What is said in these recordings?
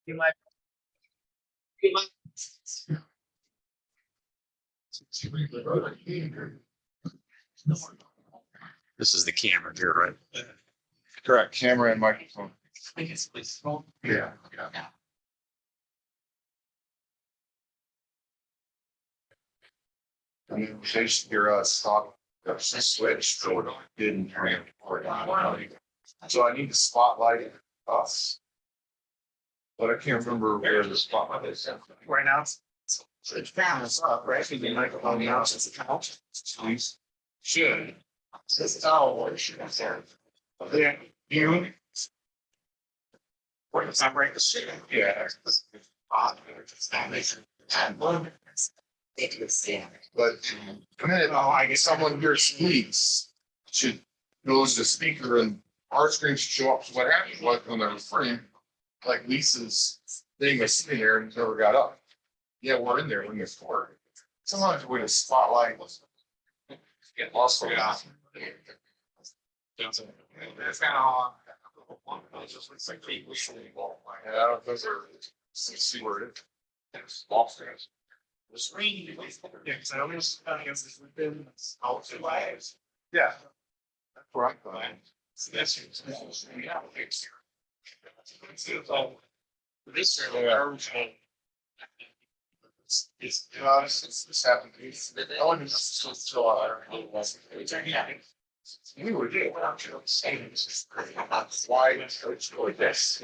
You might. You might. This is the camera here, right? Correct, camera and microphone. Please. Yeah. And then they should hear us stop, there's a switch, so it didn't turn on. So I need to spotlight us. But I can't remember where the spotlight is. Right now. It's found us up, right? So the microphone now says it's out. Please. Should. Says, oh, what should I say? Yeah, you. What does that break the shit? Yeah. But I guess someone here speaks, should goes to speaker and our screen should show up. So what happened was when they were free, like Lisa's thing was sitting there and never got up. Yeah, we're in there when it's for. Sometimes with a spotlight was get lost. Yeah. It's kind of. Just looks like people should involve. Yeah, those are see where it is. Lost. The screen. Yeah, because I always against this within all two lives. Yeah. That's where I'm going. So that's yeah. This this happened. I wouldn't still we were doing why it's really this.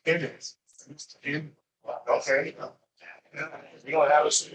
It is. Okay. You know, that was.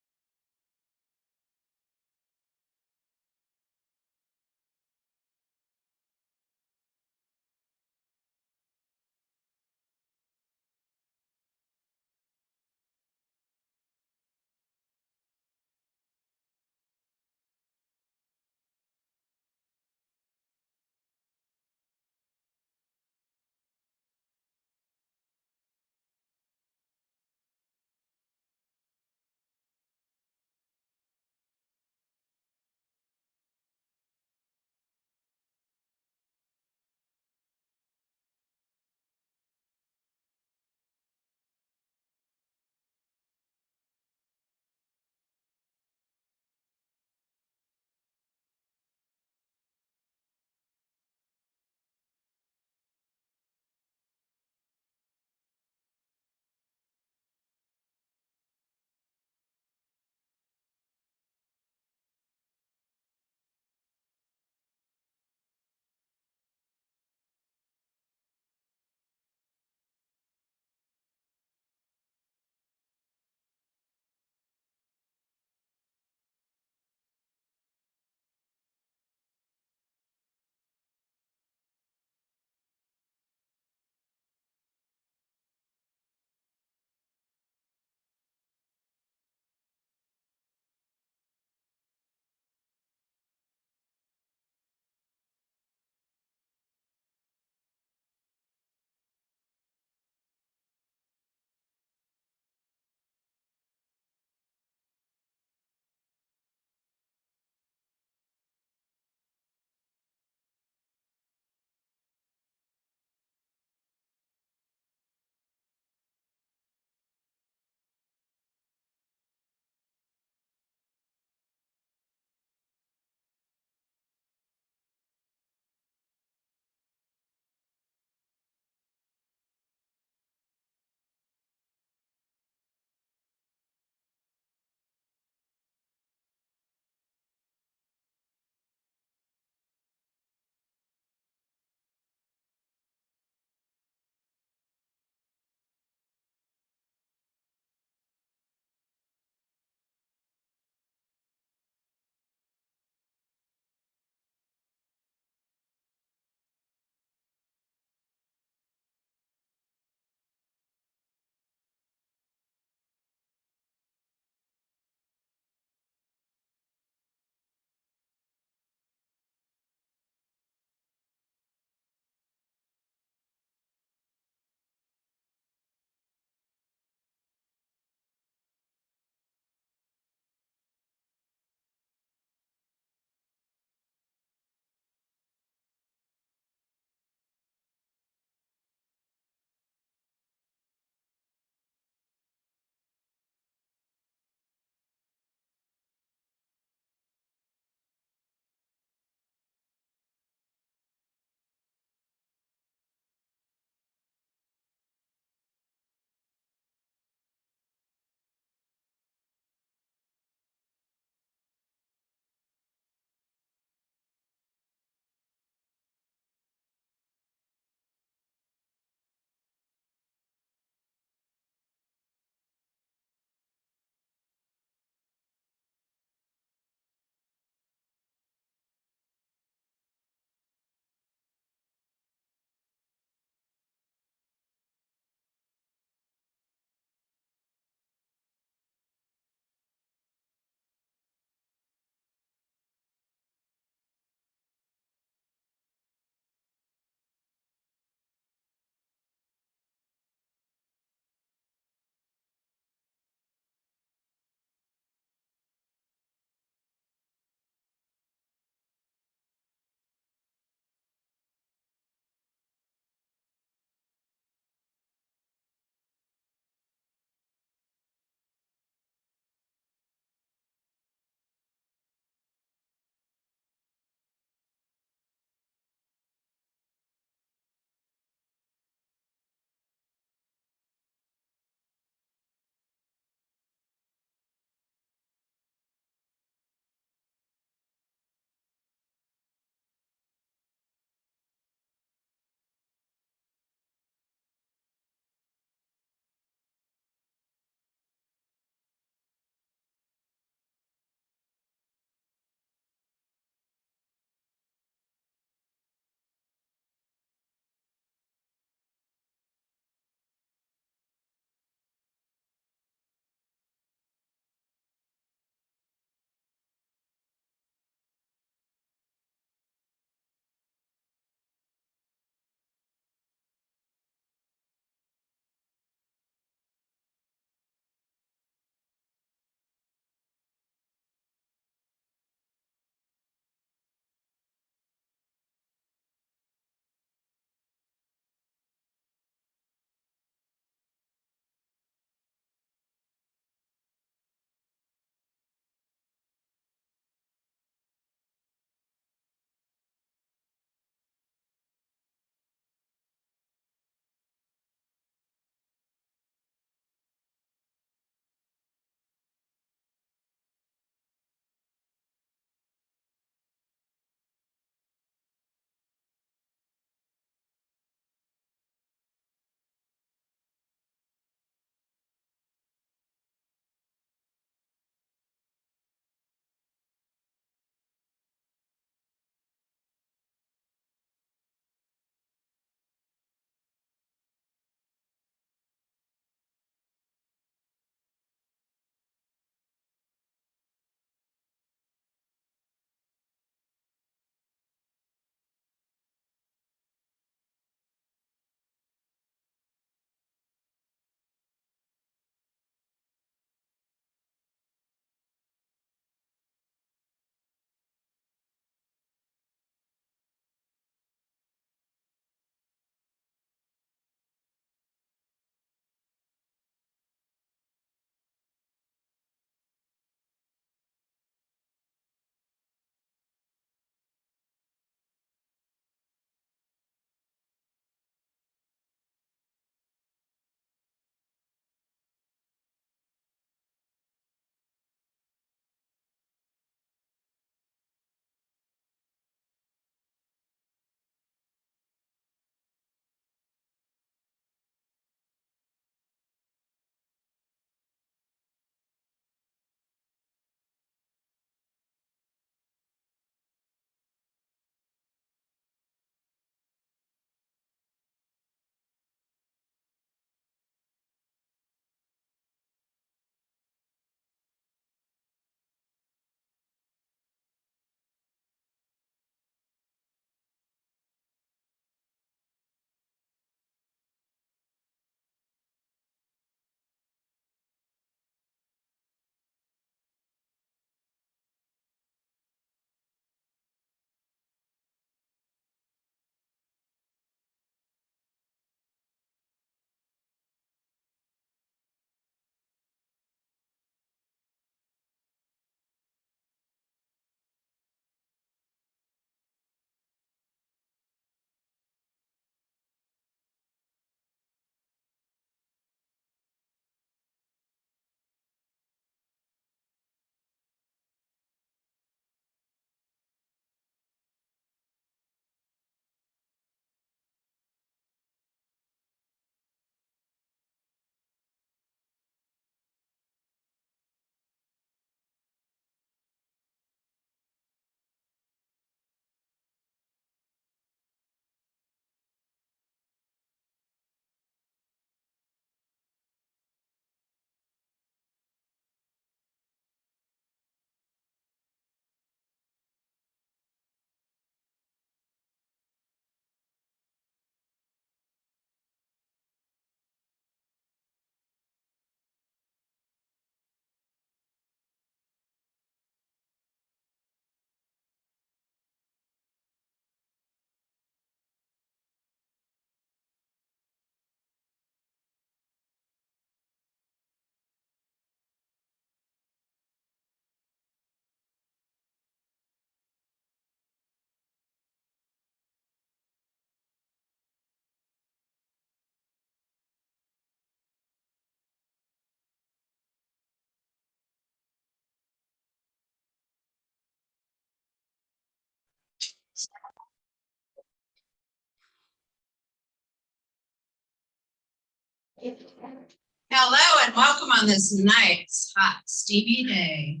Hello and welcome on this nice, hot, steamy day.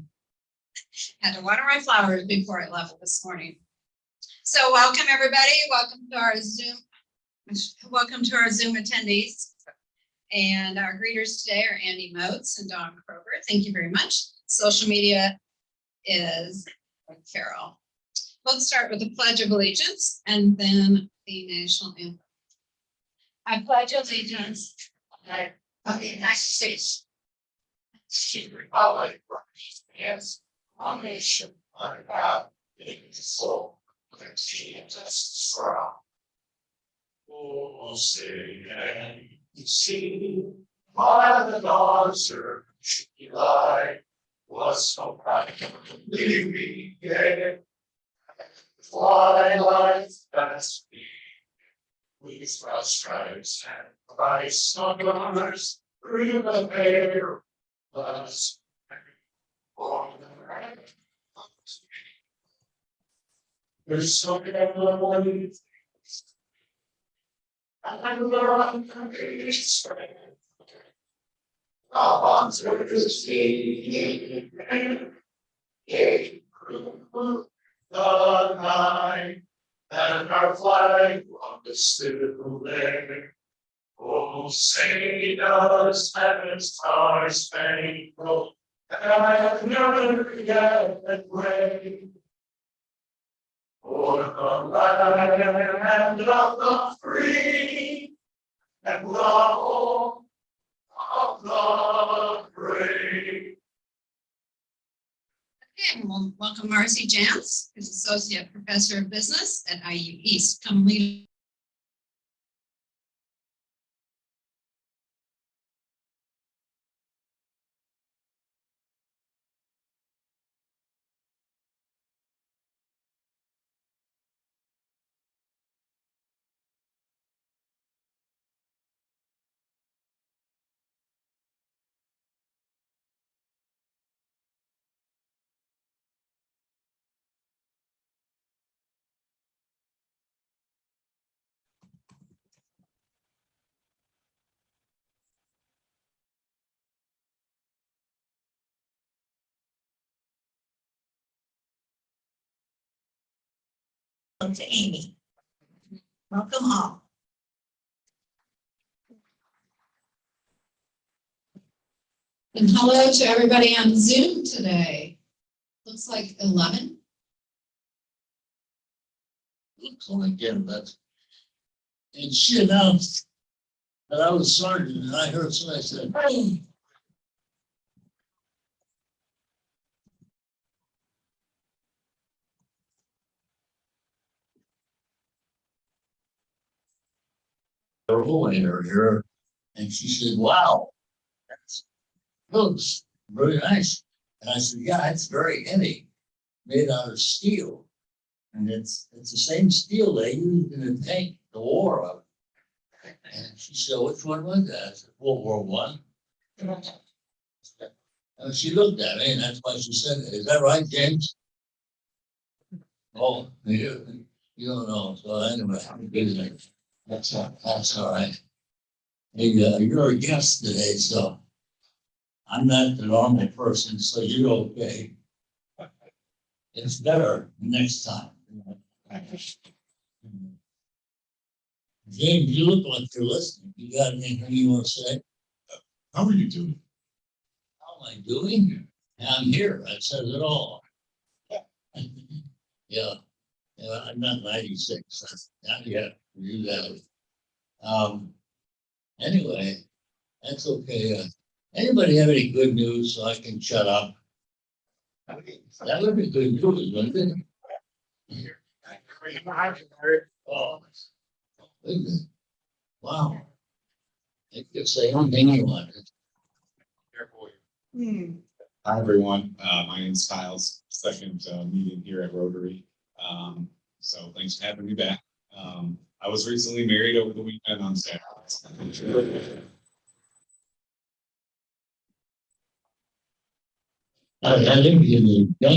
Had to water my flowers before I left this morning. So welcome everybody. Welcome to our Zoom attendees. And our greeters today are Andy Moats and Dawn Kroger. Thank you very much. Social media is Carol. Let's start with the Pledge of Allegiance and then the national anthem. I pledge allegiance of the United States to the republic for which it stands, one nation under God, indivisible, with liberty and justice for all. Oh, say and you see, by the dawn's early light was so bright, leaving gay, twilight's fast beat. We swell stripes and Christ on ours, through the air, us. There's so many things. And there are things strength. Our bonds are the sea. The night. And our flag on the still there. Oh, say does heaven's stars spangled and never yet gray. For the land of the free and the home of the brave. Okay, well, welcome Marcy Jantz, who's Associate Professor of Business at IU East. Come lead. To Amy. Welcome all. And hello to everybody on Zoom today. Looks like 11. Looks like it, but. And she announced that I was sergeant, and I heard somebody said, "Hey." Her over here, and she said, "Wow, that looks really nice." And I said, "Yeah, it's very heavy, made out of steel. And it's the same steel they used in the tank, the war of it." And she said, "Which one was that?" I said, "World War I." And she looked at me, and that's why she said, "Is that right, James?" Oh, you don't know. So anyway, that's all right. Hey, you're a guest today, so I'm not the normal person, so you're okay. It's better next time. James, you look like you're listening. You got anything you want to say? How are you doing? How am I doing? I'm here. That says it all. Yeah. Yeah, I'm not 96. Not yet. You got it. Anyway, that's okay. Anybody have any good news so I can shut up? That would be good news, wouldn't it? Oh, goodness. Wow. They could say anything you want. Hi, everyone. My name's Kyle's second meeting here at Rotary. So thanks for having me back. I was recently married over the weekend on Saturday. I think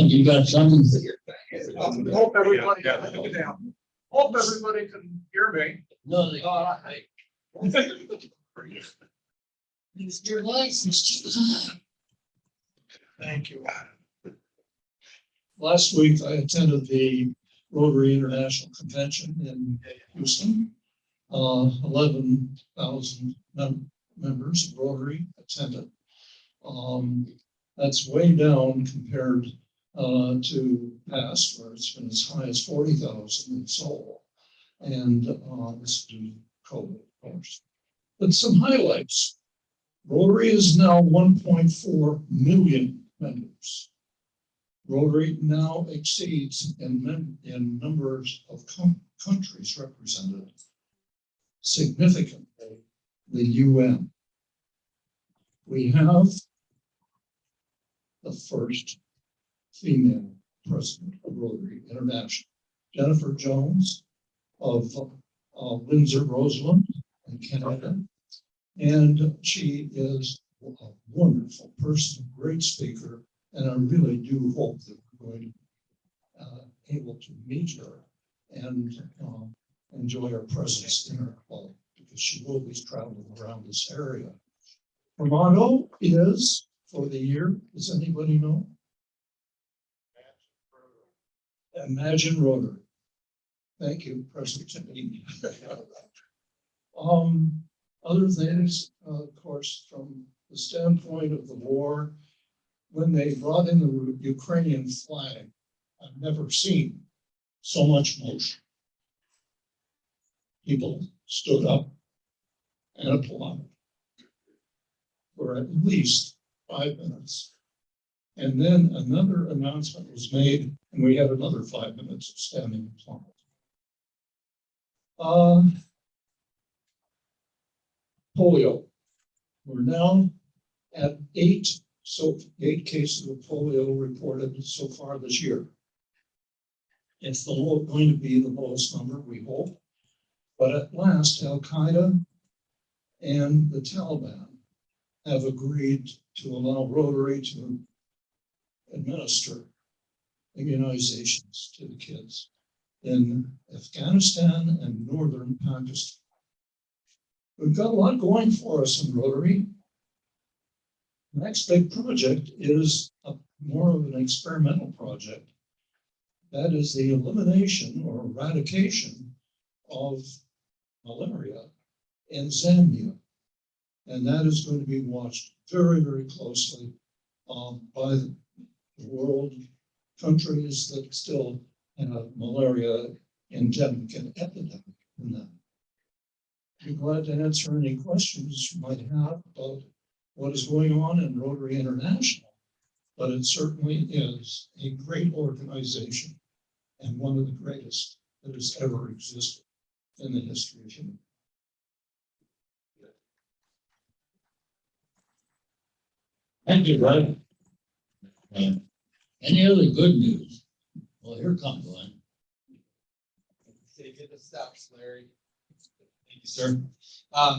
you got something for your. Hope everybody, hope everybody can hear me. No, they. Your license. Thank you. Last week, I attended the Rotary International Convention in Houston. 11,000 members of Rotary attended. That's way down compared to past, where it's been as high as 40,000 in Seoul. And this is due to COVID, of course. But some highlights. Rotary is now 1.4 million members. Rotary now exceeds in numbers of countries represented significantly the UN. We have the first female president of Rotary International, Jennifer Jones of Windsor, Roseland in Canada. And she is a wonderful person, great speaker, and I really do hope that we're going to be able to meet her and enjoy her presence in our club, because she will be traveling around this area. Her motto is for the year, does anybody know? Imagine Rotary. Thank you, President Amy. Other things, of course, from the standpoint of the war, when they brought in the Ukrainian flag, I've never seen so much motion. People stood up and applauded for at least 5 minutes. And then another announcement was made, and we had another 5 minutes of standing applause. Polio. We're now at 8 cases of polio reported so far this year. It's going to be the lowest number, we hope. But at last, Al Qaeda and the Taliban have agreed to allow Rotary to administer immunizations to the kids in Afghanistan and northern Pakistan. We've got a lot going for us in Rotary. The next big project is more of an experimental project. That is the elimination or eradication of malaria in Zambia. And that is going to be watched very, very closely by the world countries that still have malaria endemic and epidemic in them. I'd be glad to answer any questions you might have about what is going on in Rotary International, but it certainly is a great organization and one of the greatest that has ever existed in the history of humanity. Thank you, Brad. Any other good news? Well, here comes one. Take it to steps, Larry. Thank you, sir.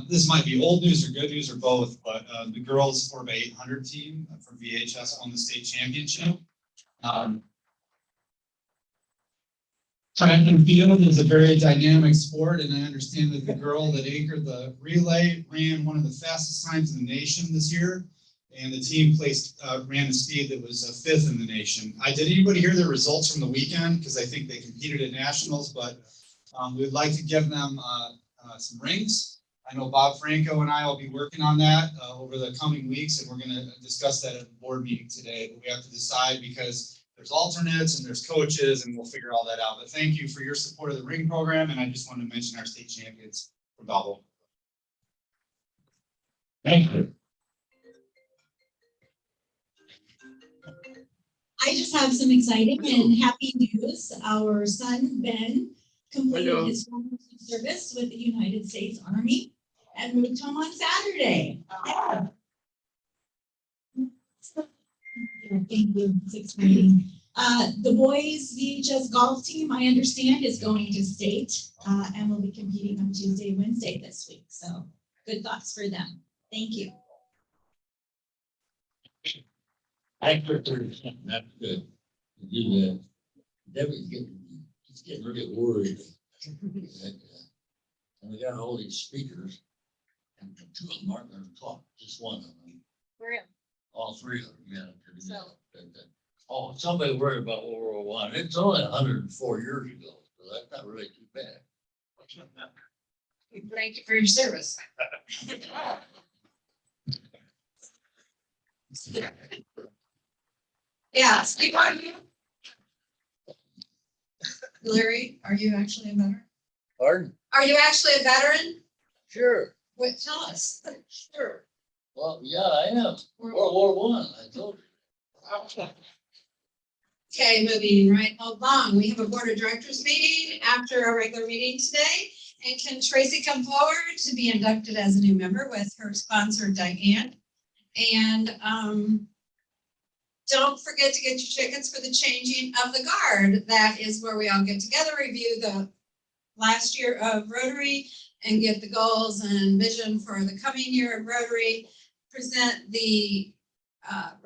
This might be old news or good news or both, but the girls 4x800 team from VHS won the state championship. Track and field is a very dynamic sport, and I understand that the girl that anchored the relay ran one of the fastest times in the nation this year, and the team ran a speed that was 5th in the nation. Did anybody hear the results from the weekend? Because I think they competed at nationals, but we'd like to give them some rings. I know Bob Franco and I will be working on that over the coming weeks, and we're going to discuss that at the board meeting today. But we have to decide because there's alternates and there's coaches, and we'll figure all that out. But thank you for your support of the ring program, and I just wanted to mention our state champions from Valpo. Thank you. I just have some exciting and happy news. Our son, Ben, completed his 4 months of service with the United States Army and moved home on Saturday. Yeah. Thank you. It's exciting. The boys VHS golf team, I understand, is going to state and will be competing on Tuesday, Wednesday this week. So good thoughts for them. Thank you. Extra 30%, that's good. You do that. Debbie's getting really worried. And we got all these speakers. And two of them aren't gonna talk, just one of them. All three of them, yeah. Oh, somebody worried about World War One. It's only 104 years ago, so that's not really too bad. Thank you for your service. Yeah, speak on you. Larry, are you actually a veteran? Pardon? Are you actually a veteran? Sure. What, tell us. Sure. Well, yeah, I am. World War One, I told you. Okay, moving right along. We have a board of directors meeting after our regular meeting today. And can Tracy come forward to be inducted as a new member with her sponsor Diane? And don't forget to get your tickets for the changing of the guard. That is where we all get together, review the last year of Rotary and get the goals and vision for the coming year of Rotary, present the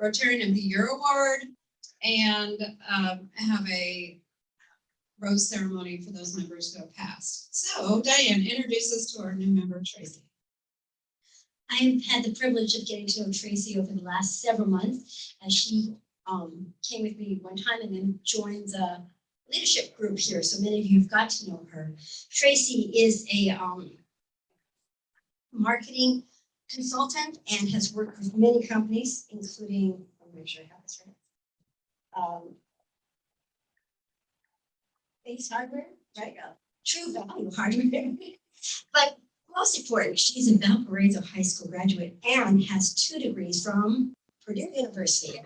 Rotarian of the Year Award, and have a rose ceremony for those members who have passed. So Diane, introduce us to our new member, Tracy. I've had the privilege of getting to know Tracy over the last several months, as she came with me one time and then joined the leadership group here. So many of you have got to know her. Tracy is a marketing consultant and has worked with many companies, including, I'll make sure I have this right. Base hardware, right? True Value Hardware. But most important, she's a Valparaiso High School graduate and has 2 degrees from Purdue University.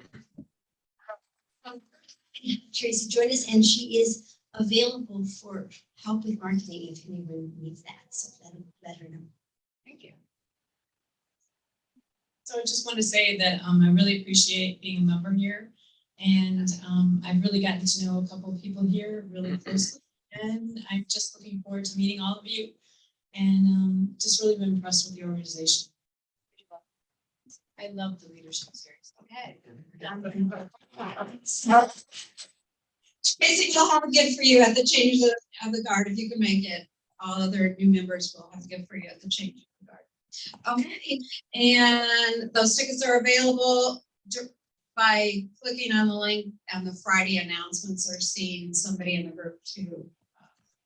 Tracy joined us, and she is available for help with marketing if anyone needs that. So let her know. Thank you. So I just want to say that I really appreciate being a member here. And I've really gotten to know a couple of people here really closely. And I'm just looking forward to meeting all of you. And just really been impressed with the organization. I love the leadership series. Okay. Tracy, we'll have a gift for you at the change of the guard if you can make it. All other new members will have a gift for you at the change of the guard. Okay, and those tickets are available by clicking on the link, and the Friday announcements or seeing somebody in the group to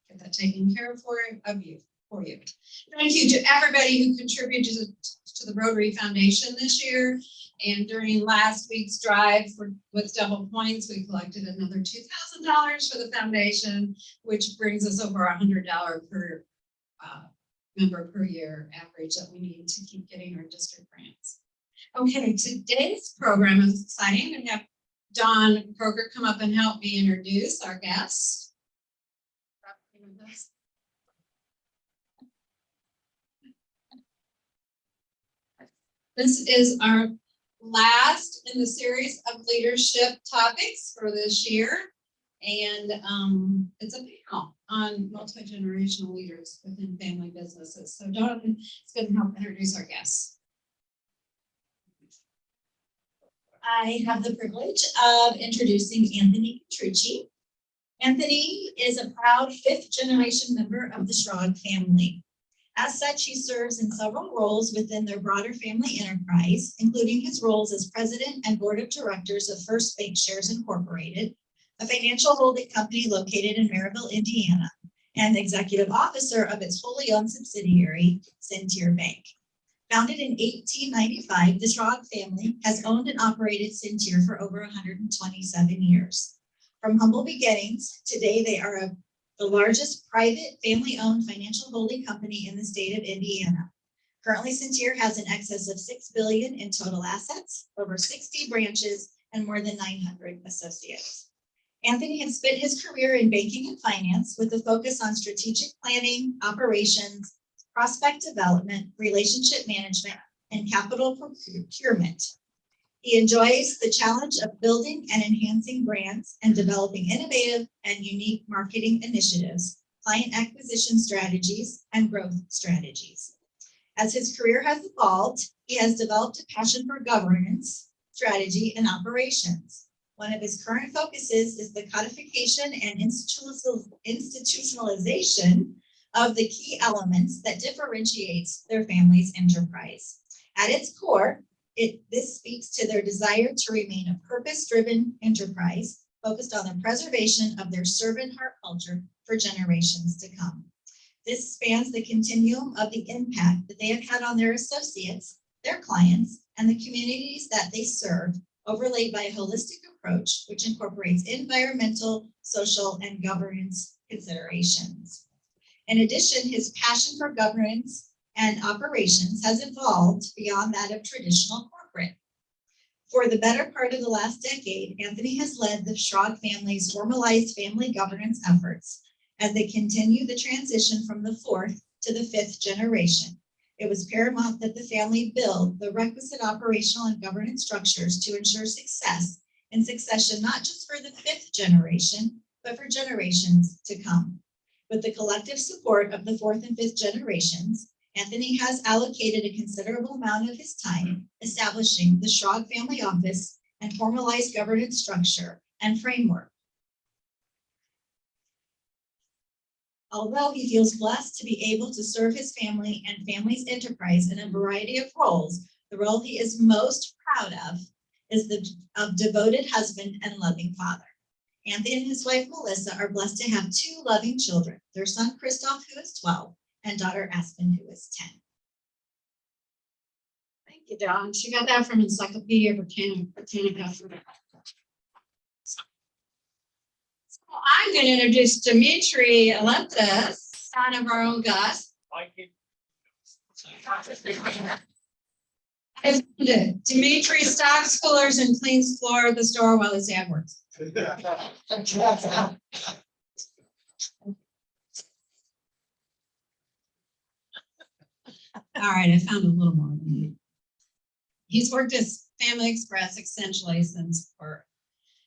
get that taken care of for you. Thank you to everybody who contributed to the Rotary Foundation this year. And during last week's drive with double points, we collected another $2,000 for the foundation, which brings us over $100 per member per year average that we need to keep getting our district grants. Okay, today's program is exciting. We have Don Kroger come up and help me introduce our guests. This is our last in the series of leadership topics for this year. And it's a panel on multi-generational leaders within family businesses. So Don is going to help introduce our guests. I have the privilege of introducing Anthony Petrucci. Anthony is a proud 5th-generation member of the Schrag family. As such, he serves in several roles within their broader family enterprise, including his roles as president and board of directors of First Bancshares Incorporated, a financial holding company located in Maryville, Indiana, and executive officer of its wholly owned subsidiary, Centier Bank. Founded in 1895, the Schrag family has owned and operated Centier for over 127 years. From humble beginnings, today they are the largest private family-owned financial holding company in the state of Indiana. Currently, Centier has an excess of $6 billion in total assets, over 60 branches, and more than 900 associates. Anthony has spent his career in banking and finance with a focus on strategic planning, operations, prospect development, relationship management, and capital procurement. He enjoys the challenge of building and enhancing brands and developing innovative and unique marketing initiatives, client acquisition strategies, and growth strategies. As his career has evolved, he has developed a passion for governance, strategy, and operations. One of his current focuses is the codification and institutionalization of the key elements that differentiates their family's enterprise. At its core, this speaks to their desire to remain a purpose-driven enterprise focused on the preservation of their servant heart culture for generations to come. This spans the continuum of the impact that they have had on their associates, their clients, and the communities that they serve, overlaid by a holistic approach which incorporates environmental, social, and governance considerations. In addition, his passion for governance and operations has evolved beyond that of traditional corporate. For the better part of the last decade, Anthony has led the Schrag family's formalized family governance efforts as they continue the transition from the fourth to the fifth generation. It was paramount that the family build the requisite operational and governance structures to ensure success in succession, not just for the fifth generation, but for generations to come. With the collective support of the fourth and fifth generations, Anthony has allocated a considerable amount of his time establishing the Schrag Family Office and formalized governance structure and framework. Although he feels blessed to be able to serve his family and family's enterprise in a variety of roles, the role he is most proud of is the devoted husband and loving father. Anthony and his wife Melissa are blessed to have two loving children, their son Christoph, who is 12, and daughter Aspen, who is 10. Thank you, Dawn. She got that from Encyclopedia Britannica. So I'm going to introduce Dimitri Aleptas, son of our own Gus. Dimitri stocks, coolers, and cleans floor of the store while his dad works. All right, I found a little more than that. He's worked at Family Express essentially since birth.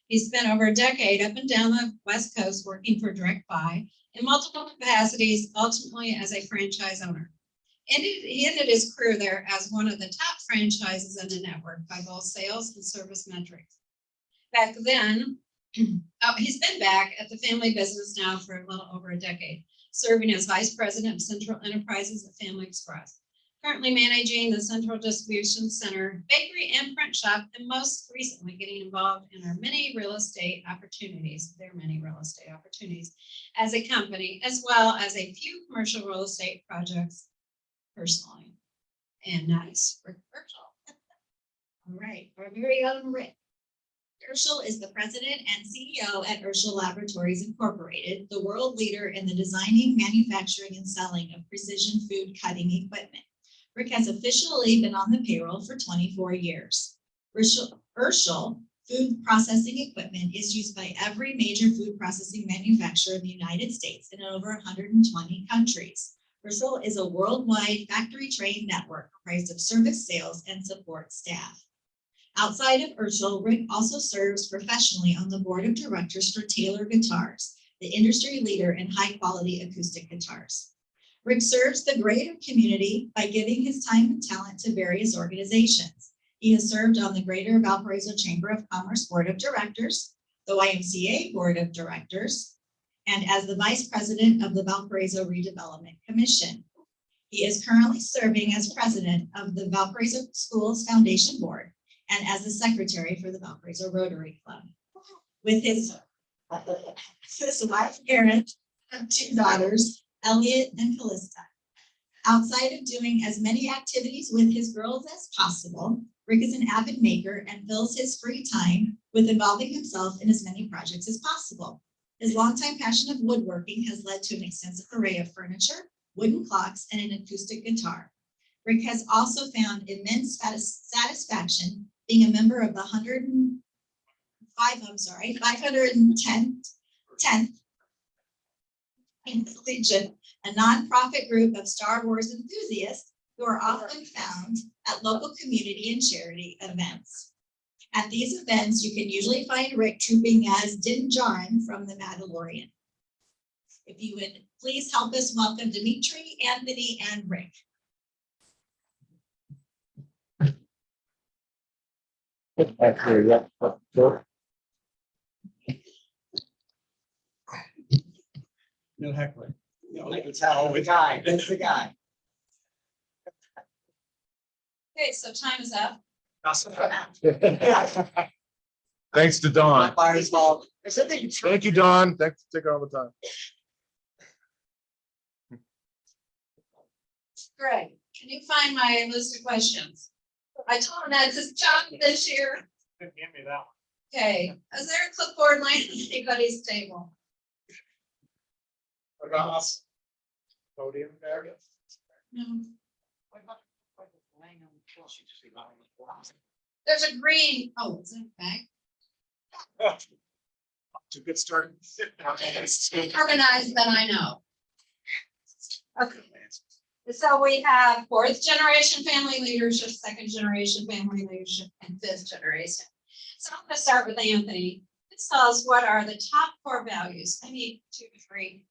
He spent over a decade up and down the West Coast working for Direct Buy in multiple capacities, ultimately as a franchise owner. He ended his career there as one of the top franchises in the network by both sales and service metrics. Back then, he's been back at the family business now for a little over a decade, serving as Vice President of Central Enterprises at Family Express. Currently managing the Central Distribution Center, bakery and print shop, and most recently getting involved in their many real estate opportunities as a company, as well as a few commercial real estate projects personally. And nice, Rick Urschel. All right, our very own Rick. Urschel is the president and CEO at Urschel Laboratories Incorporated, the world leader in the designing, manufacturing, and selling of precision food cutting equipment. Rick has officially been on the payroll for 24 years. Urschel food processing equipment is used by every major food processing manufacturer in the United States in over 120 countries. Urschel is a worldwide factory-trained network comprised of service, sales, and support staff. Outside of Urschel, Rick also serves professionally on the board of directors for Taylor Guitars, the industry leader in high-quality acoustic guitars. Rick serves the greater community by giving his time and talent to various organizations. He has served on the Greater Valparaiso Chamber of Commerce Board of Directors, the YMCA Board of Directors, and as the Vice President of the Valparaiso Redevelopment Commission. He is currently serving as President of the Valparaiso Schools Foundation Board and as the Secretary for the Valparaiso Rotary Club. With his wife, Erin, and two daughters, Elliot and Callista. Outside of doing as many activities with his girls as possible, Rick is an avid maker and fills his free time with involving himself in as many projects as possible. His longtime passion of woodworking has led to an extensive array of furniture, wooden clocks, and an acoustic guitar. Rick has also found immense satisfaction being a member of the 510th Legion, a nonprofit group of Star Wars enthusiasts who are often found at local community and charity events. At these events, you can usually find Rick trooping as Din Djarin from The Mandalorian. If you would please help us welcome Dimitri, Anthony, and Rick. No heckling. I can tell the guy, that's the guy. Okay, so time is up. Thanks to Dawn. Fire's fault. Thank you, Dawn. Thanks for taking all the time. Greg, can you find my list of questions? I told him that's his job this year. Give me that one. Okay, is there a clipboard laying on anybody's table? What about us? Podium there? No. There's a green, oh, is it back? It's a good start. Organized than I know. Okay. So we have fourth generation family leadership, second generation family leadership, and fifth generation. So I'm gonna start with Anthony. Please tell us what are the top core values, I need 2 to 3,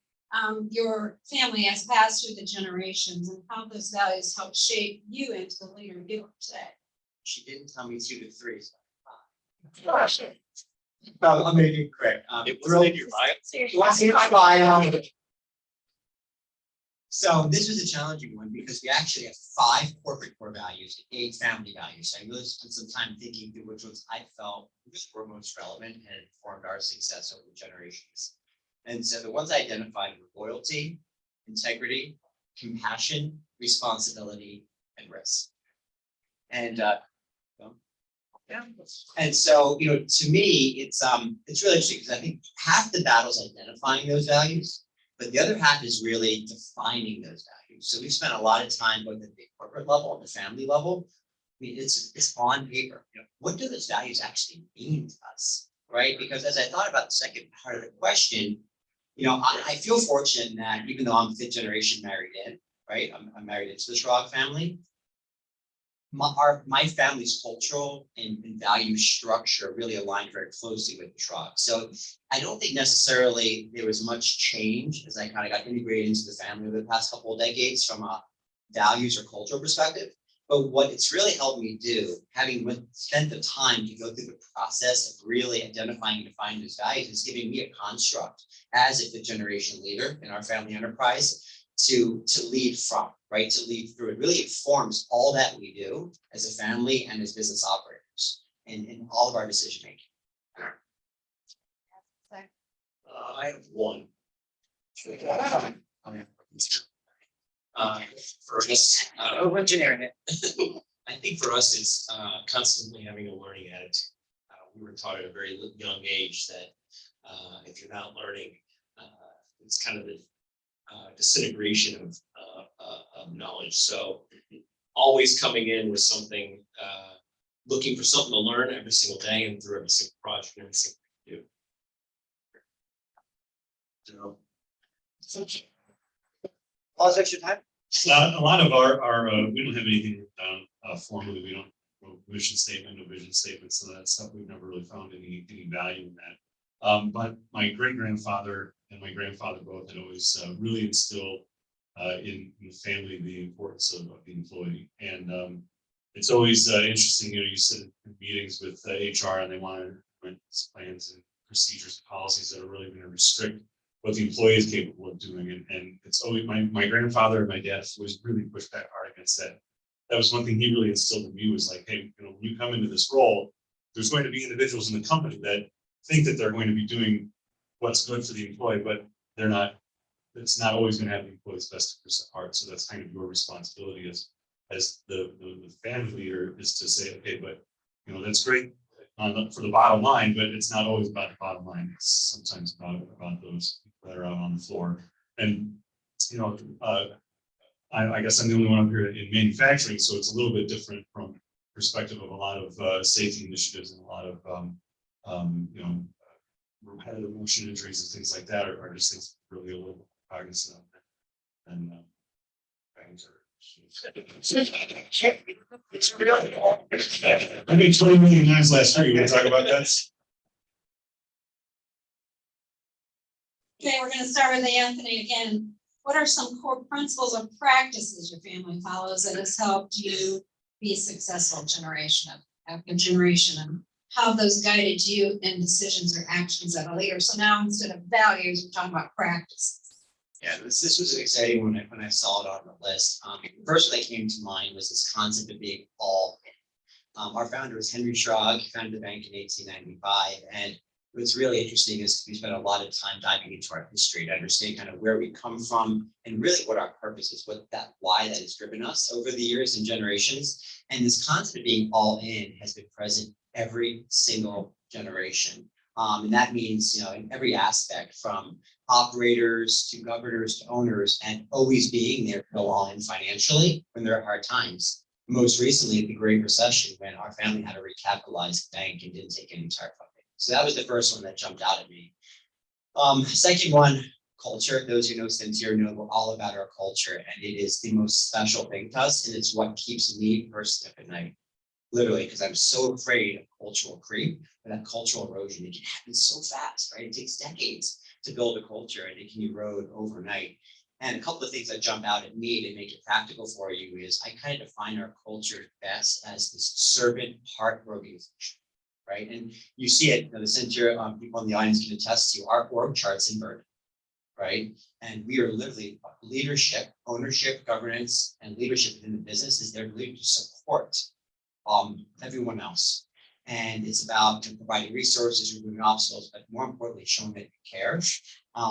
your family has passed through the generations and how those values help shape you into the leader you are today. She didn't tell me 2 to 3. So. No, I'm making it quick. It wasn't in your bio. You want to see my bio? So this was a challenging one because we actually have 5 corporate core values, 8 family values. So I really spent some time thinking through which ones I felt were most relevant and informed our success over generations. And so the ones I identified were loyalty, integrity, compassion, responsibility, and risk. And and so, you know, to me, it's really interesting because I think half the battle is identifying those values, but the other half is really defining those values. So we've spent a lot of time both at the corporate level and the family level. I mean, it's on paper. You know, what do those values actually mean to us, right? Because as I thought about the second part of the question, you know, I feel fortunate that even though I'm 5th generation married in, right, I'm married into the Schrag family. My family's cultural and value structure really aligned very closely with the Schrag. So I don't think necessarily there was much change as I kind of got integrated into the family over the past couple of decades from a values or cultural perspective. But what it's really helped me do, having spent the time to go through the process of really identifying and defining those values, is giving me a construct as a 5th generation leader in our family enterprise to lead from, right? To lead through. It really informs all that we do as a family and as business operators in all of our decision making. I have one. For us, I think for us, it's constantly having a learning attitude. We were taught at a very young age that if you're not learning, it's kind of the disintegration of knowledge. So always coming in with something, looking for something to learn every single day and through every single project, every single thing you do. So, Pause extra time. A lot of our we don't have anything formally. We don't mission statement, no vision statement, some of that stuff. We've never really found any value in that. But my great grandfather and my grandfather both had always really instilled in the family the importance of the employee. And it's always interesting, you know, you sit in meetings with HR and they want to implement plans and procedures and policies that are really going to restrict what the employee is capable of doing. And it's always my grandfather and my dad was really pushed back hard against that. That was one thing he really instilled in me, was like, hey, you know, when you come into this role, there's going to be individuals in the company that think that they're going to be doing what's good for the employee, but they're not. It's not always going to have the employee's best interest at heart. So that's kind of your responsibility as the family leader, is to say, okay, but you know, that's great for the bottom line, but it's not always about the bottom line. It's sometimes about those that are out on the floor. And you know, I guess I'm the only one up here in manufacturing, so it's a little bit different from perspective of a lot of safety initiatives and a lot of you know, repetitive motion injuries and things like that are just things really a little cognizant of. And It's really. I made 20 million knives last year. You want to talk about that? Okay, we're gonna start with Anthony again. What are some core principles or practices your family follows that has helped you be a successful generation a generation and how those guided you in decisions or actions as a leader. So now instead of values, we're talking about practices. Yeah, this was an exciting one when I saw it on the list. First that came to mind was this concept of being all in. Our founder was Henry Schrag. He founded the bank in 1895, and what's really interesting is we spent a lot of time diving into our history to understand kind of where we come from and really what our purpose is, why that has driven us over the years and generations. And this concept of being all in has been present every single generation. And that means, in every aspect from operators to governors to owners, and always being there to go all in financially when there are hard times. Most recently, the Great Recession, when our family had to recapitalize the bank and didn't take any entire funding. So that was the first one that jumped out at me. Second one, culture. Those who know Cynthia know we're all about our culture, and it is the most special thing to us, and it's what keeps me personally up at night. Literally, because I'm so afraid of cultural creep or that cultural erosion. It can happen so fast, right? It takes decades to build a culture, and it can erode overnight. And a couple of things that jump out at me to make it practical for you is I kind of define our culture best as this servant heart organization, right? And you see it, the center, people in the audience can attest to our org charts inverted, right? And we are literally leadership, ownership, governance, and leadership within the business is there to support everyone else. And it's about providing resources, removing obstacles, but more importantly, showing that you care.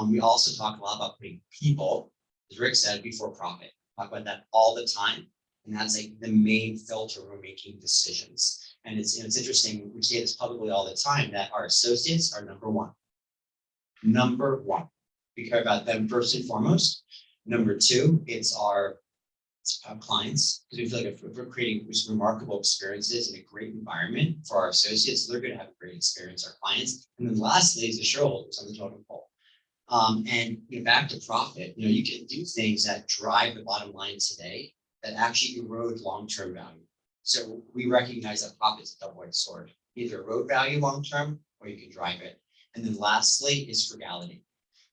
We also talk a lot about putting people, as Rick said, before profit. Talk about that all the time. And that's like the main filter when we're making decisions. And it's interesting, we say this publicly all the time, that our associates are number one. Number one. We care about them first and foremost. Number two, it's our clients, because we feel like if we're creating these remarkable experiences in a great environment for our associates, they're going to have a great experience, our clients. And then lastly is the shareholders on the totem pole. And back to profit, you can do things that drive the bottom line today that actually erode long-term value. So we recognize that profit is a double-edged sword, either erode value long-term or you can drive it. And then lastly is frugality.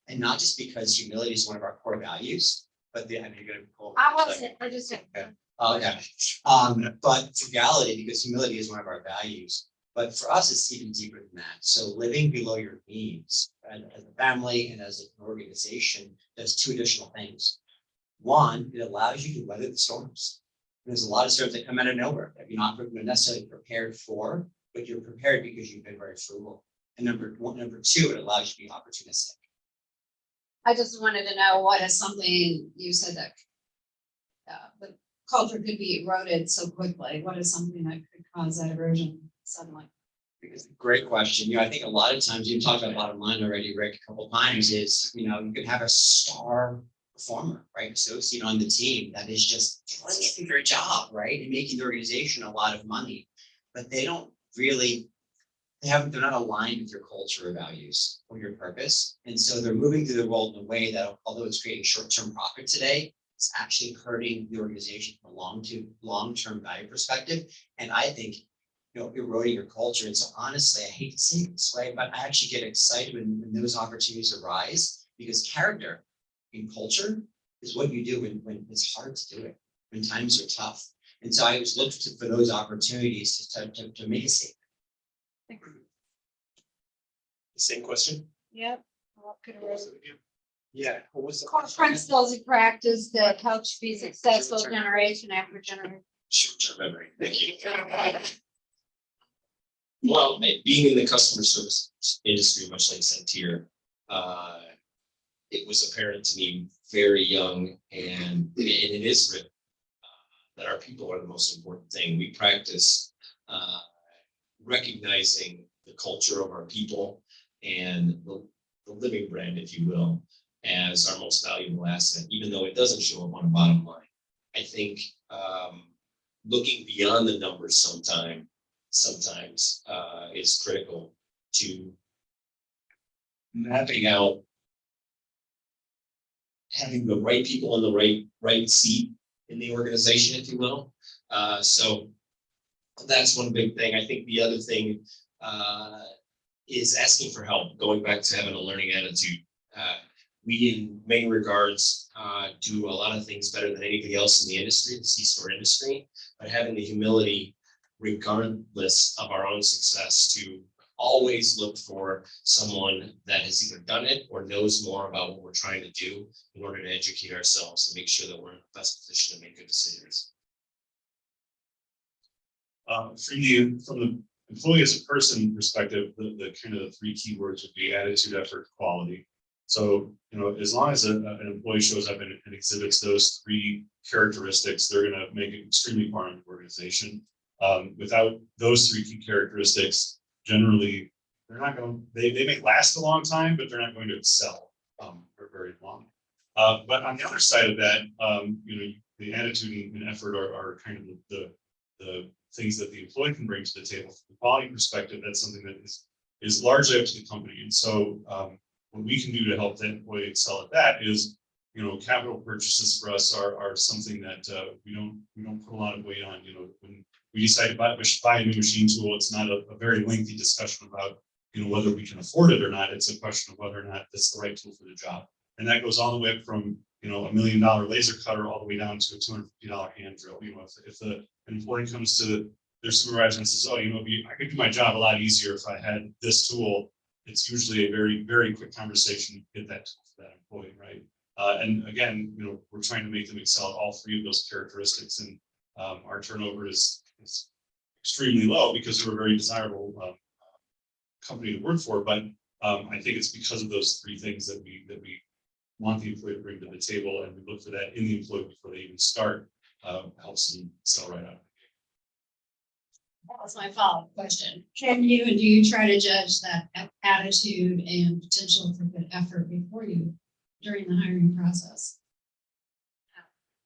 And not just because humility is one of our core values, but you're going to pull. I wasn't, I just. Okay. Okay. But frugality, because humility is one of our values. But for us, it's even deeper than that. So living below your means as a family and as an organization does two additional things. One, it allows you to weather the storms. There's a lot of storms that come out of nowhere that you're not necessarily prepared for, but you're prepared because you've been very frugal. And number two, it allows you to be opportunistic. I just wanted to know what is something you said that the culture could be eroded so quickly. What is something that could cause that erosion suddenly? Great question. I think a lot of times you talked about bottom line already, Rick, a couple of times is, you can have a star performer, right? Associate on the team that is just doing their job, right? And making the organization a lot of money, but they don't really, they're not aligned with your culture or values or your purpose. And so they're moving through the world in a way that, although it's creating short-term profit today, it's actually hurting the organization from a long-term value perspective. And I think, eroding your culture. And so honestly, I hate to say it this way, but I actually get excited when those opportunities arise, because character in culture is what you do when it's hard to do it, when times are tough. And so I always look for those opportunities to make a statement. Same question? Yep. What could erode? Yeah. What was the Core question? principles and practice that help you be successful generation after generation. Short-term memory. Thank you. Well, being in the customer service industry, much like Centir, it was apparent to me very young, and it is written that our people are the most important thing. We practice recognizing the culture of our people and the living brand, if you will, as our most valuable asset, even though it doesn't show up on a bottom line. I think looking beyond the numbers sometimes is critical to mapping out having the right people in the right seat in the organization, if you will. So that's one big thing. I think the other thing is asking for help, going back to having a learning attitude. We, in many regards, do a lot of things better than anybody else in the industry, the C-store industry, but having the humility regardless of our own success, to always look for someone that has either done it or knows more about what we're trying to do in order to educate ourselves and make sure that we're in the best position to make good decisions. From the employee as a person perspective, the kind of the three key words would be attitude, effort, quality. So, as long as an employee shows up and exhibits those three characteristics, they're going to make it extremely far in the organization. Without those three key characteristics, generally, they're not going. They may last a long time, but they're not going to excel for very long. But on the other side of that, the attitude and effort are kind of the things that the employee can bring to the table. From the quality perspective, that's something that is largely up to the company. And so what we can do to help the employee excel at that is, capital purchases for us are something that we don't put a lot of weight on. When we decide to buy a new machine tool, it's not a very lengthy discussion about whether we can afford it or not. It's a question of whether or not it's the right tool for the job. And that goes all the way up from $1 million laser cutter all the way down to a $250 hand drill. If an employee comes to their supervisor and says, "Oh, I could do my job a lot easier if I had this tool," it's usually a very, very quick conversation to get that tool for that employee, right? And again, we're trying to make them excel at all three of those characteristics, and our turnover is extremely low because we're a very desirable company to work for. But I think it's because of those three things that we want the employee to bring to the table, and we look for that in the employee before they even start. Helps them sell right out. That's my follow-up question. Do you try to judge that attitude and potential for good effort before you, during the hiring process?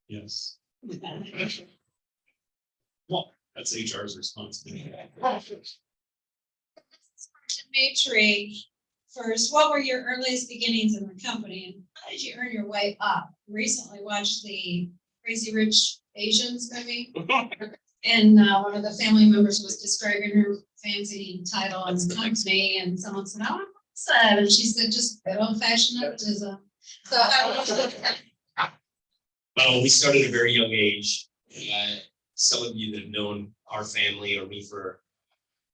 Yes. Well, that's HR's responsibility. Matri, first, what were your earliest beginnings in the company, and how did you earn your way up? Recently watched the Crazy Rich Asians movie. And one of the family members was describing her fancy title in the company, and someone said, "Oh, what's that?" And she said, "Just good old fashioned nepotism." So We started at a very young age. Some of you that have known our family or me for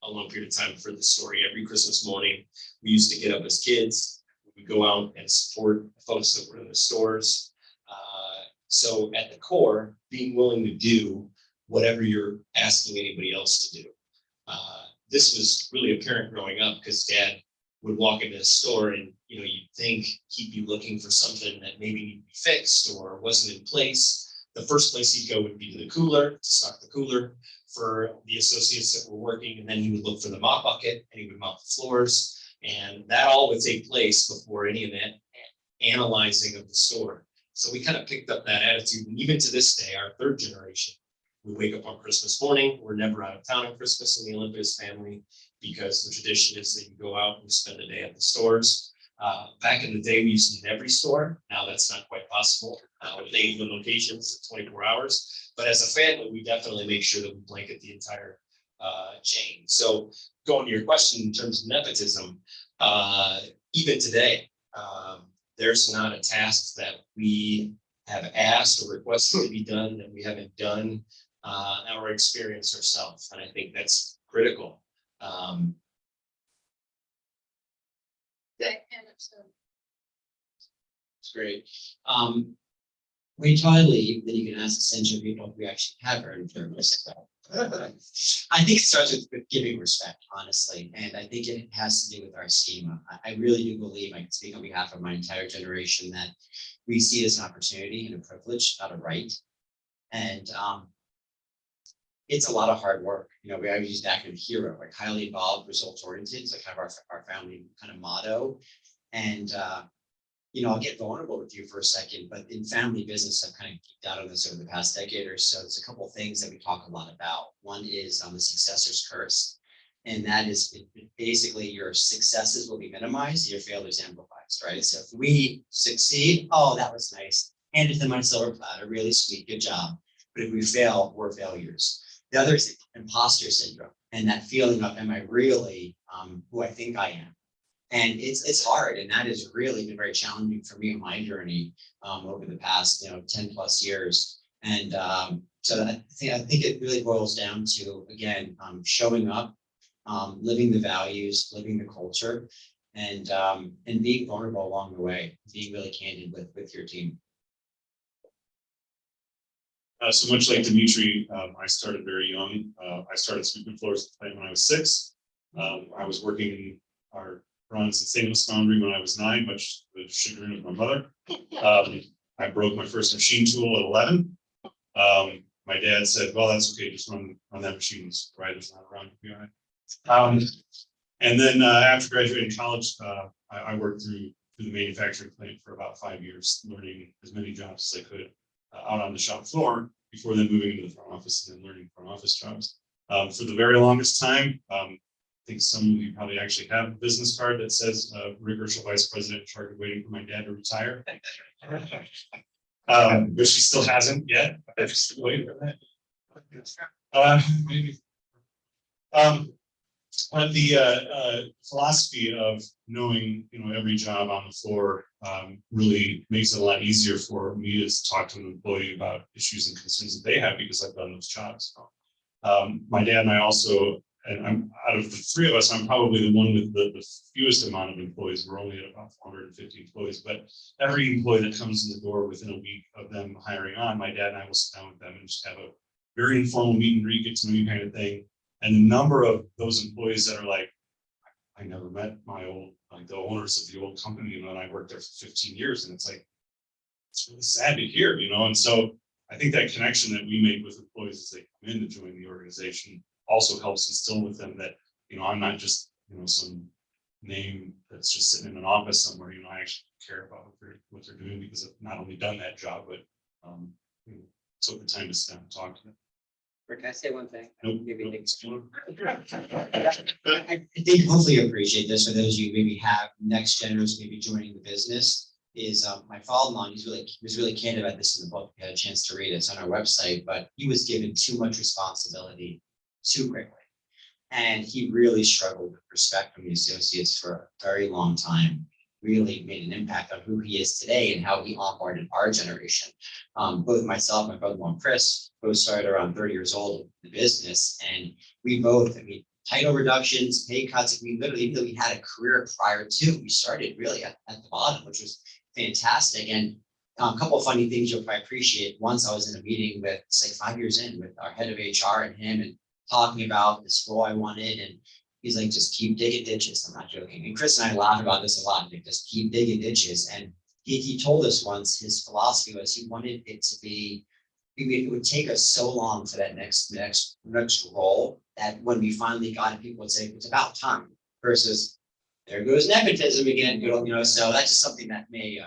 a long period of time for the story, every Christmas morning, we used to get up as kids. We'd go out and support folks that were in the stores. So at the core, being willing to do whatever you're asking anybody else to do. This was really apparent growing up because Dad would walk into the store and you'd think he'd be looking for something that maybe needed to be fixed or wasn't in place. The first place he'd go would be to the cooler, to stock the cooler for the associates that were working, and then he would look for the mop bucket and he would mop the floors, and that all would take place before any of that analyzing of the store. So we kind of picked up that attitude, and even to this day, our third generation, we wake up on Christmas morning. We're never out of town on Christmas in the Olympus family because the tradition is that you go out and you spend the day at the stores. Back in the day, we used to hit every store. Now that's not quite possible with 81 locations, 24 hours. But as a family, we definitely make sure that we blanket the entire chain. So going to your question in terms of nepotism, even today, there's not a task that we have asked or requested to be done that we haven't done or experienced ourselves. And I think that's critical. It's great. Wait till I leave, then you can ask essential people if we actually have earned their respect. I think it starts with giving respect, honestly, and I think it has to do with our schema. I really do believe, I can speak on behalf of my entire generation, that we see it as an opportunity and a privilege, not a right. And it's a lot of hard work. We always use the acronym HERO, like highly involved, results oriented. It's like kind of our family kind of motto. And I'll get vulnerable with you for a second, but in family business, I've kind of geeked out on this over the past decade or so. There's a couple of things that we talk a lot about. One is the successor's curse. And that is basically your successes will be minimized, your failures amplified, right? So if we succeed, oh, that was nice. Hand it to them on a silver platter, really sweet, good job. But if we fail, we're failures. The other is imposter syndrome, and that feeling of, am I really who I think I am? And it's hard, and that has really been very challenging for me on my journey over the past 10 plus years. And So I think it really boils down to, again, showing up, living the values, living the culture, and being vulnerable along the way, being really candid with your team. So much like Dimitri, I started very young. I started sweeping floors at the plant when I was 6. I was working in our bronze and stainless foundry when I was 9, much to the chagrin of my mother. I broke my first machine tool at 11. My dad said, well, that's okay, just run that machine. Writer's not around, you'll be all right. And then after graduating college, I worked through the manufacturing plant for about 5 years, learning as many jobs as I could out on the shop floor before then moving into the front office and then learning front office jobs. For the very longest time, I think some of you probably actually have a business card that says Rick Urschel, Vice President, in charge of waiting for my dad to retire. But she still hasn't yet. I'm still waiting for that. Maybe. But the philosophy of knowing, every job on the floor really makes it a lot easier for me to talk to an employee about issues and concerns that they have because I've done those jobs. My dad and I also, and I'm out of the 3 of us, I'm probably the one with the fewest amount of employees. We're only at about 450 employees, but every employee that comes in the door within a week of them hiring on, my dad and I will sit down with them and just have a very informal meet and greet, get to know you kind of thing. And the number of those employees that are like, I never met the owners of the old company, and I worked there for 15 years. And it's like, it's really sad to hear, and so I think that connection that we make with employees as they come in to join the organization also helps instill with them that, I'm not just, some name that's just sitting in an office somewhere, I actually care about what they're doing because I've not only done that job, but took the time to sit down and talk to them. Rick, can I say one thing? Nope. I think hopefully you appreciate this for those of you who maybe have next generation maybe joining the business is my father-in-law, he was really candid about this in the book. We had a chance to read it. It's on our website, but he was given too much responsibility too quickly. And he really struggled with respect from the associates for a very long time. Really made an impact on who he is today and how he onboarded our generation. Both myself, my brother-in-law Chris, both started around 30 years old in the business, and we both, title reductions, pay cuts. We literally, even though we had a career prior to, we started really at the bottom, which was fantastic. And a couple of funny things you'll probably appreciate. Once I was in a meeting with, it's like 5 years in, with our head of HR and him, and talking about this role I wanted, and he's like, just keep digging ditches. I'm not joking. And Chris and I laugh about this a lot. Like, just keep digging ditches. And he told us once his philosophy was he wanted it to be, it would take us so long for that next role that when we finally got it, people would say it's about time versus there goes nepotism again. So that's just something that may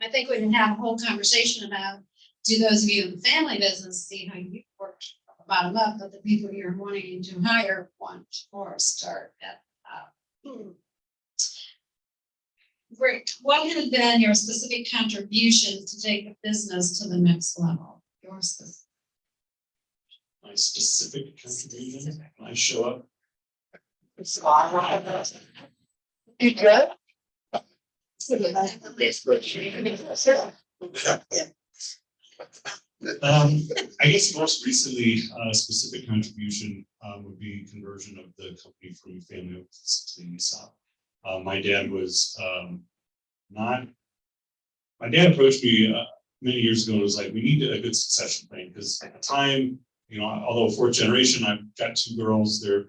I think we can have a whole conversation about, do those of you in the family business see how you work bottom up, but the people you're wanting to hire want or start at. Rick, what have been your specific contributions to take the business to the next level? Your specific. My specific contribution when I show up. You good? I guess most recently, a specific contribution would be conversion of the company from family office to the ESOP. My dad was my dad approached me many years ago and was like, we need a good succession plan, because at the time, although 4th generation, I've got 2 girls, they're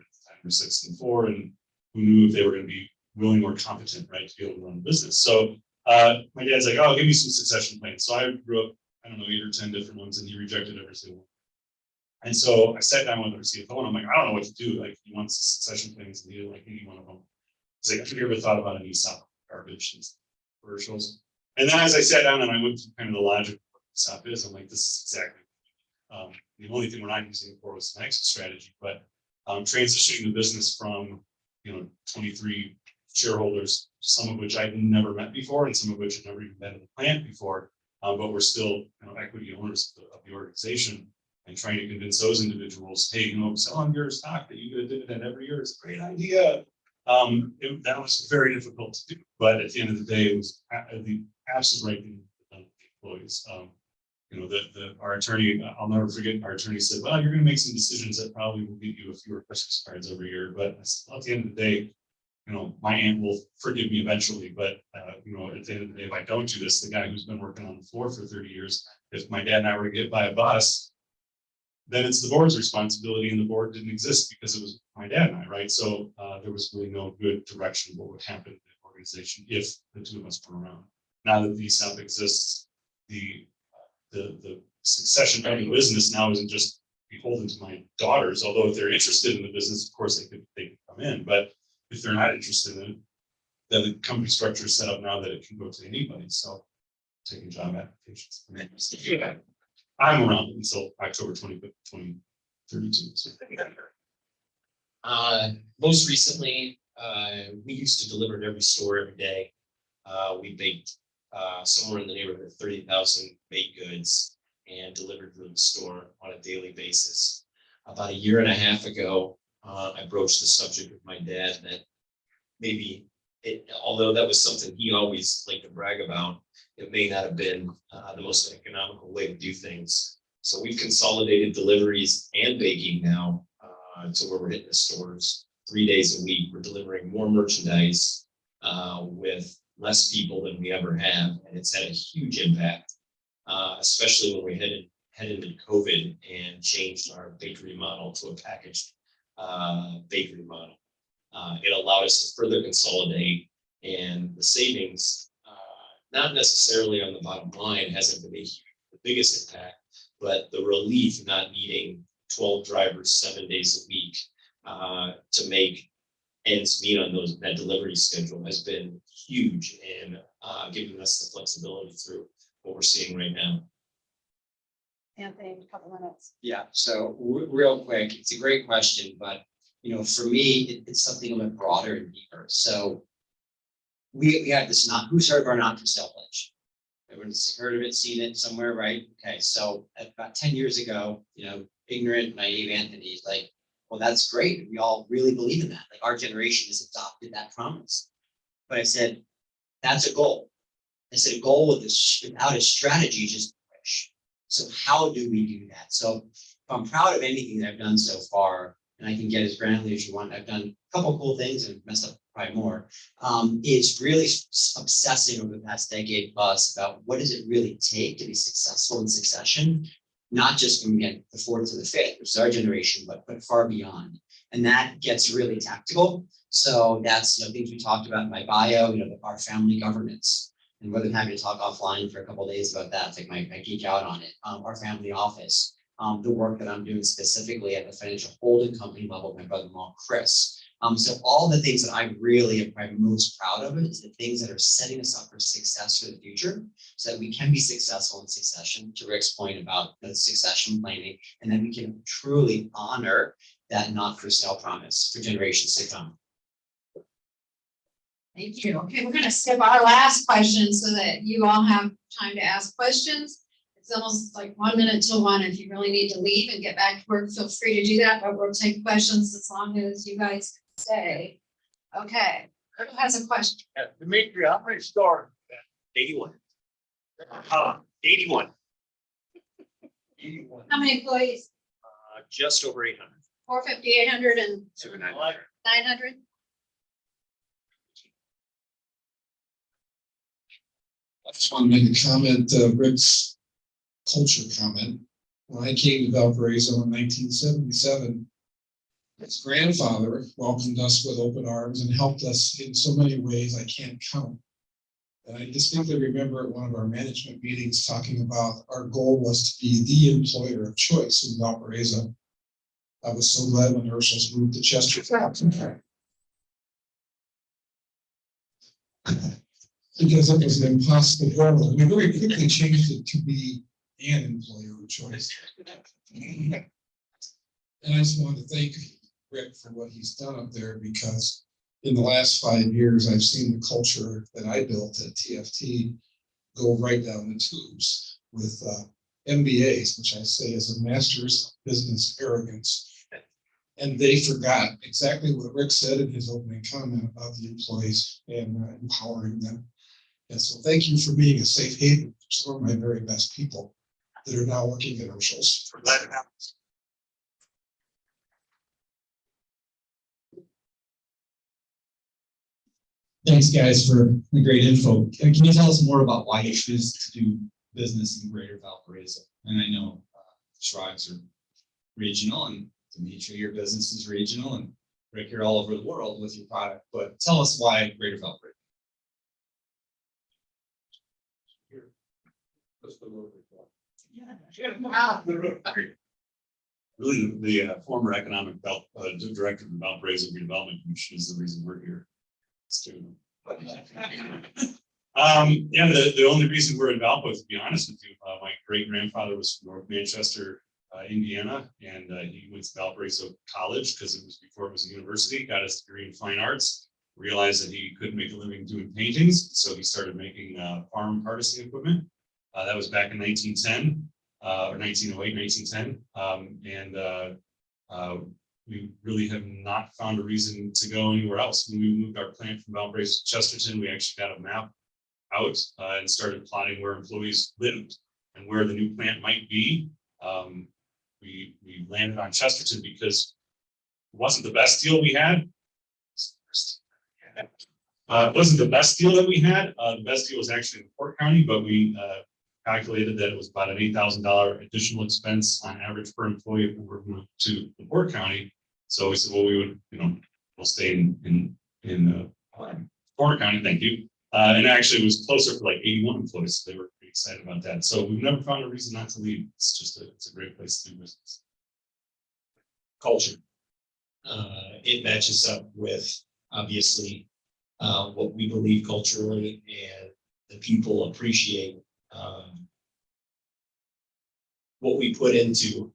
6 and 4, and who knew if they were going to be willing or competent, right, to be able to run a business. So my dad's like, oh, give me some succession plans. So I grew up, 8 or 10 different ones, and he rejected every single one. And so I sat down with our CFO and I'm like, I don't know what to do. Like, he wants succession plans and he didn't like any one of them. He's like, have you ever thought about an ESOP, garbage and commercials? And then as I sat down and I went through kind of the logic of what ESOP is, I'm like, this is exactly the only thing we're not using it for was an exit strategy, but transitioning the business from 23 shareholders, some of which I've never met before, and some of which I've never even met in the plant before, but we're still equity owners of the organization, and trying to convince those individuals, hey, selling your stock that you get a dividend every year is a great idea. That was very difficult to do, but at the end of the day, it was the absolute right thing to do with the employees. You know, our attorney, I'll never forget, our attorney said, well, you're gonna make some decisions that probably will get you a fewer Christmas cards every year, but I said, well, at the end of the day, you know, my aunt will forgive me eventually, but, you know, at the end of the day, if I don't do this, the guy who's been working on the floor for 30 years, if my dad and I were to get by a bus, then it's the board's responsibility, and the board didn't exist because it was my dad and I, right? So, there was really no good direction of what would happen in the organization if the two of us were around. Now that the ESOP exists, the succession planning business now isn't just beholden to my daughters, although if they're interested in the business, of course, they could come in, but if they're not interested in it, then the company structure is set up now that it can go to anybody, so taking job applications. I'm around until October 25th, 2032. So. Most recently, we used to deliver to every store every day. We baked somewhere in the neighborhood of 30,000 baked goods and delivered to the store on a daily basis. About a year and a half ago, I broached the subject with my dad that maybe although that was something he always liked to brag about, it may not have been the most economical way to do things. So we've consolidated deliveries and baking now to where we're hitting the stores 3 days a week. We're delivering more merchandise with less people than we ever have, and it's had a huge impact, especially when we head into COVID and changed our bakery model to a packaged bakery model. It allowed us to further consolidate, and the savings, not necessarily on the bottom line, hasn't been the biggest impact, but the relief not needing 12 drivers 7 days a week to make ends meet on that delivery schedule has been huge in giving us the flexibility through what we're seeing right now. Anthony, a couple minutes. Yeah, so real quick, it's a great question, but you know, for me, it's something a little bit broader and deeper. So we have this who's heard of our not for sale pledge? Everyone's heard of it, seen it somewhere, right? Okay, so about 10 years ago, you know, ignorant, naive Anthony's like, well, that's great. We all really believe in that. Like our generation has adopted that promise. But I said, that's a goal. I said, a goal without a strategy, just wish. So how do we do that? So if I'm proud of anything that I've done so far, and I can get as granular as you want, I've done a couple cool things and messed up probably more. It's really obsessing over the past decade plus about what does it really take to be successful in succession, not just from again the fourth to the fifth, which is our generation, but far beyond. And that gets really tactical. So that's things we talked about in my bio, our family governance. And more than happy to talk offline for a couple of days about that. Like I geek out on it. Our family office, the work that I'm doing specifically at the financial holding company level with my brother-in-law, Chris. So all the things that I really am probably most proud of is the things that are setting us up for success for the future so that we can be successful in succession, to Rick's point about the succession planning, and then we can truly honor that not for sale promise for generations to come. Thank you. Okay, we're gonna skip our last question so that you all have time to ask questions. It's almost like 1 minute till 1. If you really need to leave and get back to work, feel free to do that, but we'll take questions as long as you guys stay. Okay, who has a question? Dimitri, how many stores? 81. 81. 81. How many employees? Just over 800. 450, 800, and 900. 900? I just want to make a comment, Rick's culture comment. When I came to Valparaiso in 1977, his grandfather welcomed us with open arms and helped us in so many ways I can't count. And I distinctly remember at one of our management meetings talking about our goal was to be the employer of choice in Valparaiso. I was so glad when Ursul's moved to Chester. Because it was an impossible goal. We very quickly changed it to be an employer of choice. And I just wanted to thank Rick for what he's done up there, because in the last 5 years, I've seen the culture that I built at TFT go right down the tubes with MBAs, which I say is a master's of business arrogance. And they forgot exactly what Rick said in his opening comment about the employees and empowering them. And so thank you for being a safe haven for some of my very best people. that are now working commercials. We're glad to have them. Thanks, guys, for the great info. Can you tell us more about why you choose to do business in Greater Valparaiso? And I know Schrogs are regional, and Demetri, your business is regional, and Rick, you're all over the world with your product. But tell us why Greater Valparaiso. Really, the former economic director of the Valparaiso Redevelopment Commission is the reason we're here. Yeah, the only reason we're in Valpo is, to be honest with you, my great grandfather was from North Manchester, Indiana, and he went to Valparaiso College because it was before it was a university, got his degree in fine arts, realized that he couldn't make a living doing paintings, so he started making farm harvesting equipment. That was back in 1910, or 1908, 1910. We really have not found a reason to go anywhere else. When we moved our plant from Valparaiso to Chesterton, we actually got a map out and started plotting where employees lived and where the new plant might be. We landed on Chesterton because it wasn't the best deal we had. It wasn't the best deal that we had. The best deal was actually in Port County, but we calculated that it was about an $8,000 additional expense on average per employee if we were moved to the Port County. So we said, well, we would, we'll stay in Port County. Thank you. And actually, it was closer for like 81 employees. So they were pretty excited about that. So we've never found a reason not to leave. It's just it's a great place to do business. Culture. It matches up with, obviously, what we believe culturally, and the people appreciate what we put into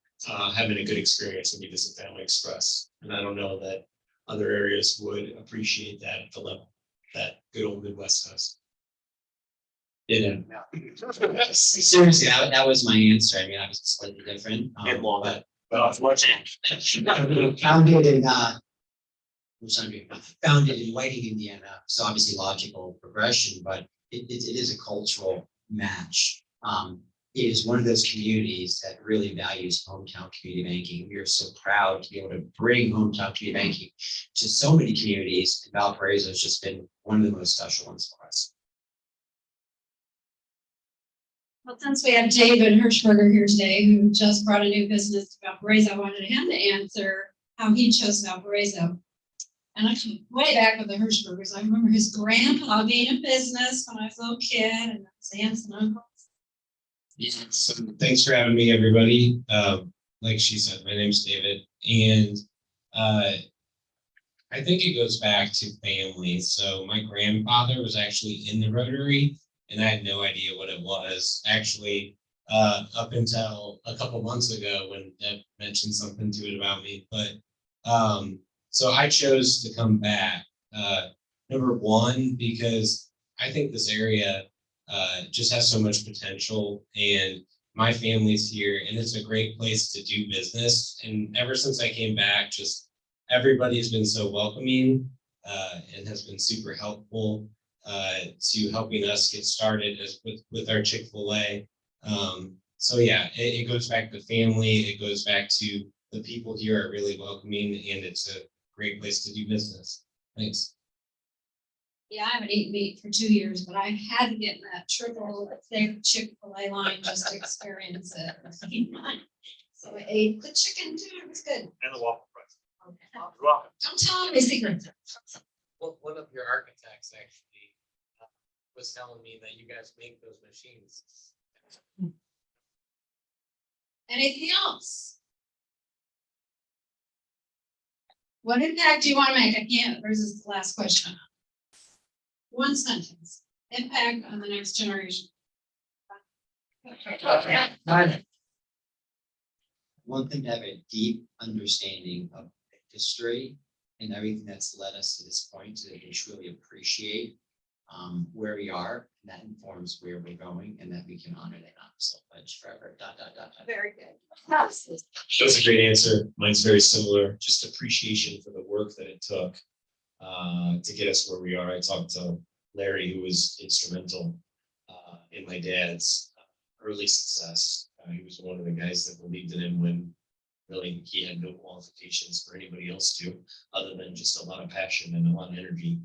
having a good experience when you visit Family Express. And I don't know that other areas would appreciate that at the level that good old Midwest does. Yeah. Seriously, that was my answer. I mean, I was slightly different. But much. Founded in founded in Whiting, Indiana. So obviously logical progression, but it is a cultural match. It is one of those communities that really values hometown community banking. We are so proud to be able to bring hometown community banking to so many communities. And Valparaiso has just been one of the most special ones for us. Well, since we have David Hirschberger here today, who just brought a new business to Valparaiso, I wanted him to answer how he chose Valparaiso. And actually, way back with the Hirschbergers, I remember his grandpa being in business when I was a little kid, and his aunts and uncles. Yes, so thanks for having me, everybody. Like she said, my name's David, and I think it goes back to family. So my grandfather was actually in the Rotary, and I had no idea what it was. Actually, up until a couple months ago when Deb mentioned something to it about me. But so I chose to come back. Number one, because I think this area just has so much potential, and my family's here, and it's a great place to do business. And ever since I came back, just everybody has been so welcoming and has been super helpful to helping us get started with our Chick-fil-A. So yeah, it goes back to family. It goes back to the people here are really welcoming, and it's a great place to do business. Thanks. Yeah, I haven't eaten meat for 2 years, but I had to get in that triple thick Chick-fil-A line just to experience it. So I ate the chicken too, it was good. And the waffle fries. Okay. You're welcome. Don't tell them my secrets. One of your architects actually was telling me that you guys make those machines. Anything else? What impact do you want to make? I can't, or is this the last question? One sentence, impact on the next generation. One thing to have a deep understanding of history and everything that's led us to this point, so that we truly appreciate where we are, and that informs where we're going, and that we can honor that. So pledge forever. ... Very good. That's a great answer. Mine's very similar. Just appreciation for the work that it took to get us where we are. I talked to Larry, who was instrumental in my dad's early success. He was one of the guys that believed in him when really he had no qualifications for anybody else to, other than just a lot of passion and a lot of energy.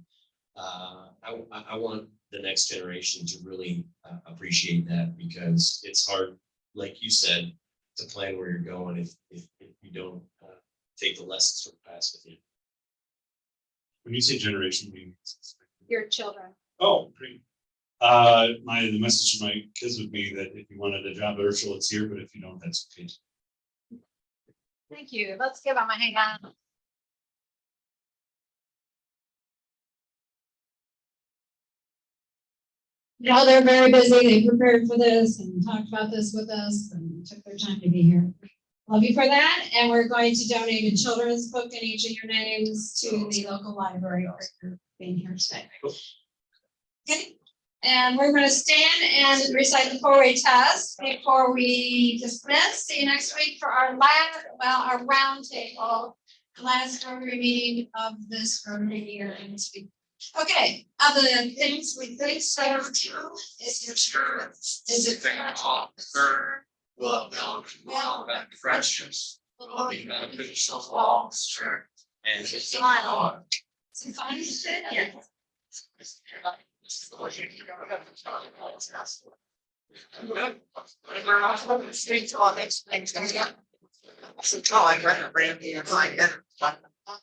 I want the next generation to really appreciate that, because it's hard, like you said, to plan where you're going if you don't take the lessons from the past with you. When you say generation, you mean? Your children. Oh, great. The message to my kids would be that if you wanted a job at Urshel, it's here, but if you don't, that's okay. Thank you. Let's give them a hang on. No, they're very busy. They prepared for this and talked about this with us and took their time to be here. Love you for that. And we're going to donate a children's book in each of your names to the local library for being here today. Okay. And we're going to stand and recite the 4-way test before we dismiss. See you next week for our our round table, last Rotary meeting of this Rotary year in this week. Okay, other than things we think so true is your truth. Is it officer? Well, precious. Will be beneficial to all, sure. And it's final. Some fun shit. Yeah. We're not going to speak to all these things. So, I got a brand new,